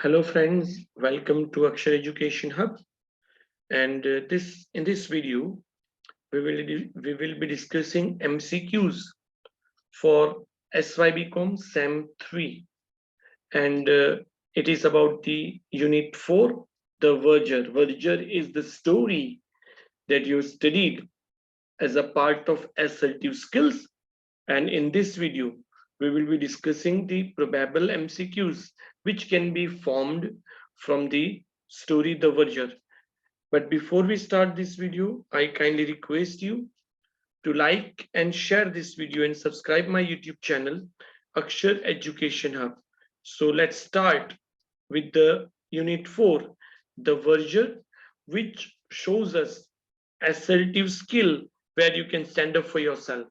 Hello friends, welcome to Akshar Education Hub. And in this video, we will be discussing MCQs for SYBCom SEM 3, and it is about the Unit 4, the Verger. Verger is the story that you studied as a part of assertive skills, and in this video, we will be discussing the probable MCQs which can be formed from the story The Verger. But before we start this video, I kindly request you to like and share this video and subscribe my YouTube channel, Akshar Education Hub. So let's start with the Unit 4, the Verger, which shows us assertive skill where you can stand up for yourself.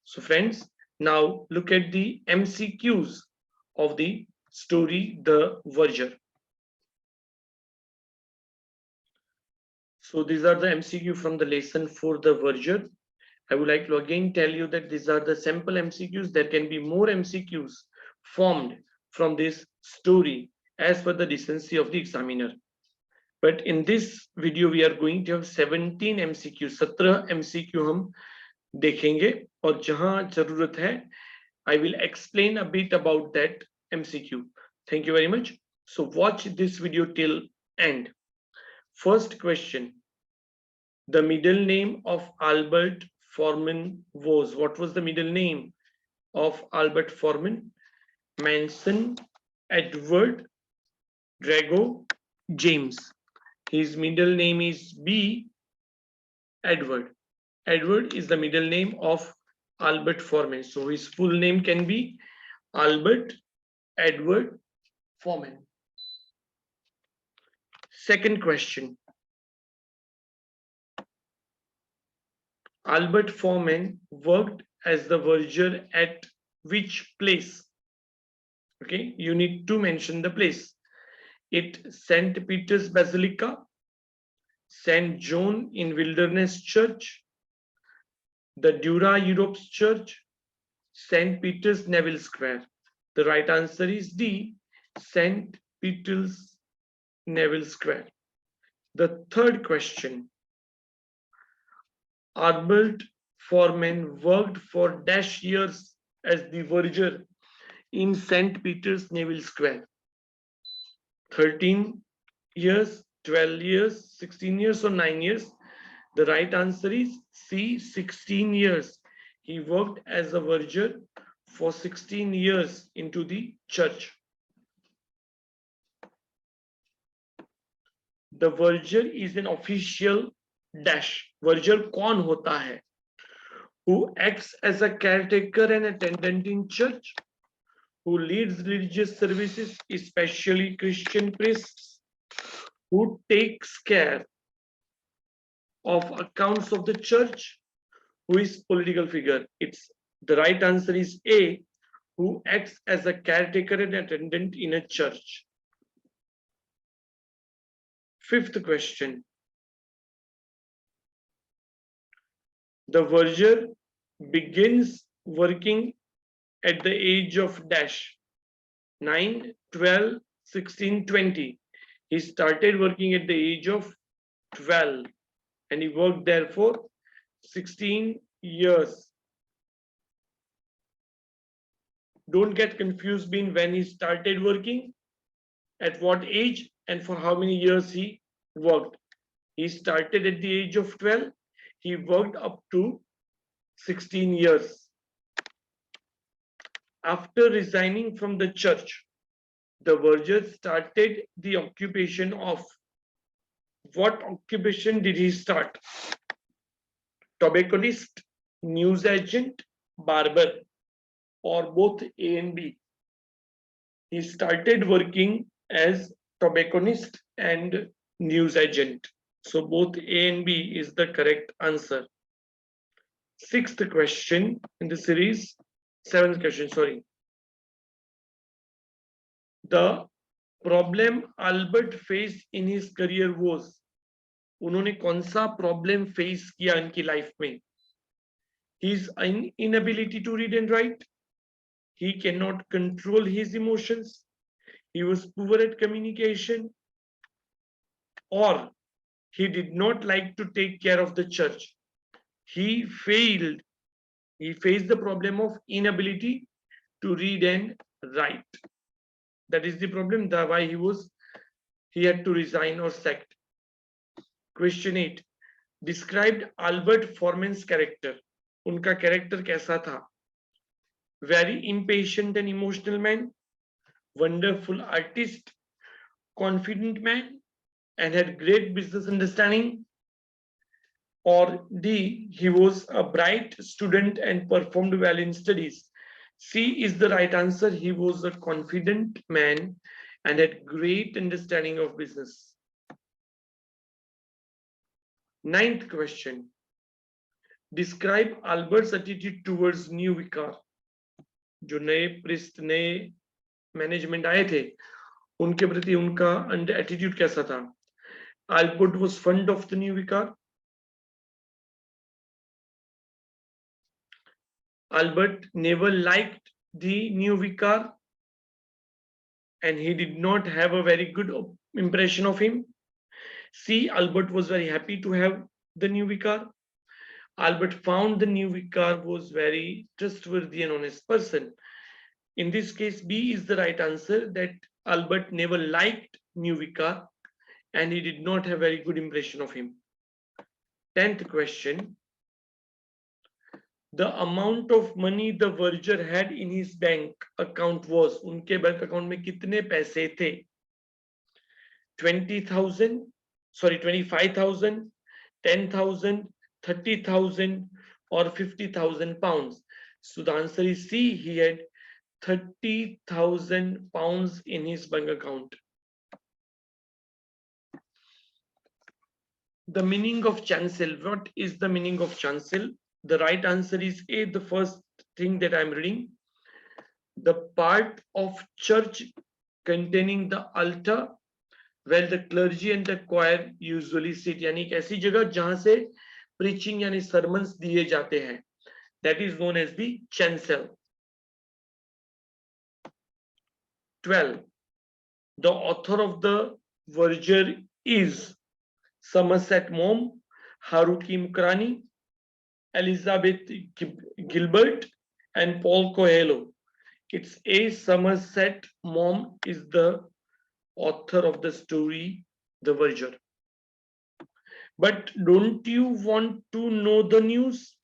So friends, now look at the MCQs of the story, The Verger. So these are the MCQ from the lesson for The Verger. I would like to again tell you that these are the sample MCQs. There can be more MCQs formed from this story as per the decency of the examiner. But in this video, we are going to have 17 MCQ. 17 MCQ हम देखेंगे और जहां जरूरत है I will explain a bit about that MCQ. Thank you very much. So watch this video till end. First question. The middle name of Albert Foreman was. What was the middle name of Albert Foreman? Manson Edward Drago James. His middle name is B. Edward. Edward is the middle name of Albert Foreman. So his full name can be Albert Edward Foreman. Second question. Albert Foreman worked as the verger at which place? Okay, you need to mention the place. It St. Peter's Basilica, St. John in Wilderness Church, the Dura Europe's Church, St. Peter's Neville Square. The right answer is D, St. Peter's Neville Square. The third question. Albert Foreman worked for dash years as the verger in St. Peter's Neville Square. 13 years, 12 years, 16 years or 9 years? The right answer is C, 16 years. He worked as a verger for 16 years into the church. The verger is an official dash. Verger कौन होता है? Who acts as a caretaker and attendant in church, who leads religious services, especially Christian priests, who takes care of accounts of the church, who is political figure. It's the right answer is A, who acts as a caretaker and attendant in a church. Fifth question. The verger begins working at the age of dash 9, 12, 16, 20. He started working at the age of 12 and he worked there for 16 years. Don't get confused between when he started working, at what age, and for how many years he worked. He started at the age of 12. He worked up to 16 years. After resigning from the church, the verger started the occupation of. What occupation did he start? Tobacconist, news agent, barber, or both A and B? He started working as tobacconist and news agent. So both A and B is the correct answer. Sixth question in the series, seventh question, sorry. The problem Albert faced in his career was, उन्होंने कौन सा problem face किया इनकी life में? His inability to read and write. He cannot control his emotions. he was poor at communication, or he did not like to take care of the church. He failed. He faced the problem of inability to read and write. That is the problem. That's why he had to resign or sacked. Question 8. Described Albert Foreman's character. उनका character कैसा था? Very impatient and emotional man, wonderful artist, confident man, and had great business understanding. Or D, he was a bright student and performed well in studies. C is the right answer. He was a confident man and had great understanding of business. Ninth question. Describe Albert's attitude towards new vicar. जो नए priest नए management आए थे उनके प्रति उनका attitude कैसा था? Albert was fond of the new vicar. Albert never liked the new vicar and he did not have a very good impression of him. C. Albert was very happy to have the new vicar. Albert found the new vicar was very trustworthy and honest person. In this case, B is the right answer, that Albert never liked new vicar and he did not have very good impression of him. 10th question. The amount of money the verger had in his bank account was, उनके bank account में कितने पैसे थे? 20,000, sorry 25,000, 10,000, 30,000 or 50,000 pounds. So the answer is C. He had 30,000 pounds in his bank account. The meaning of chancel. What is the meaning of chancel? The right answer is A, the first thing that I'm reading. The part of church containing the altar where the clergy and the choir usually sit. यानी एक ऐसी जगह जहां से preaching यानी sermons दिए जाते हैं. That is known as the chancel. 12. The author of the verger is Somerset Maugham, Haruki Mukrani, Elizabeth Gilbert, and Paul Coelho. It's A. Somerset Maugham is the author of the story, The Verger. But don't you want to know the news?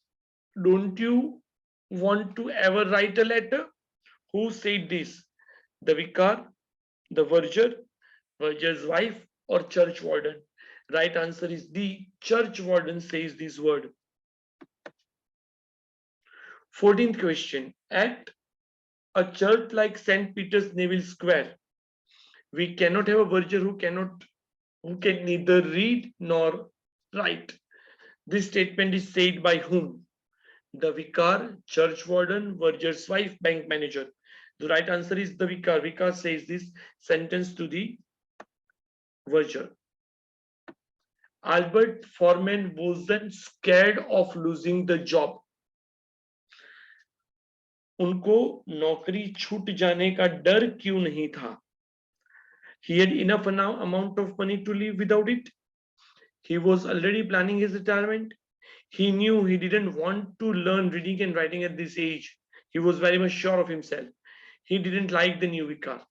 Don't you want to ever write a letter? Who said this? The vicar, the verger, verger's wife, or church warden? Right answer is D. Church warden says this word. 14th question. At a church like St. Peter's Neville Square, we cannot have a verger who can neither read nor write. This statement is said by whom? The vicar, church warden, verger's wife, bank manager. The right answer is the vicar. Vicar says this sentence to the verger. Albert Foreman wasn't scared of losing the job. उनको नौकरी छूट जाने का डर क्यों नहीं था? He had enough amount of money to live without it. He was already planning his retirement. He knew he didn't want to learn reading and writing at this age. He was very much sure of himself. He didn't like the new vicar.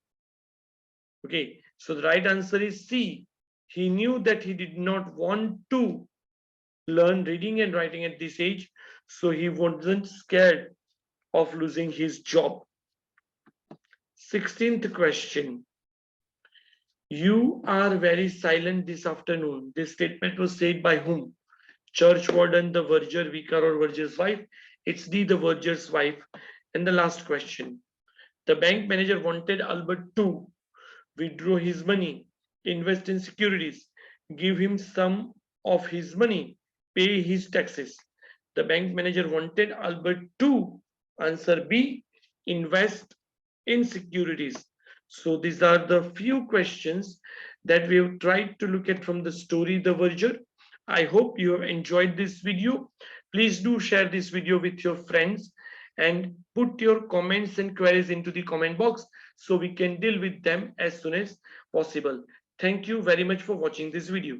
Okay, so the right answer is C. He knew that he did not want to learn reading and writing at this age, so he wasn't scared of losing his job. 16th question. You are very silent this afternoon. This statement was said by whom? Church warden, the verger, vicar, or verger's wife? It's D, the verger's wife. And the last question. The bank manager wanted Albert to withdraw his money, invest in securities, give him some of his money, pay his taxes. The bank manager wanted Albert to, answer B, invest in securities. So these are the few questions that we have tried to look at from the story, The Verger. I hope you have enjoyed this video. Please do share this video with your friends and put your comments and queries into the comment box so we can deal with them as soon as possible. Thank you very much for watching this video.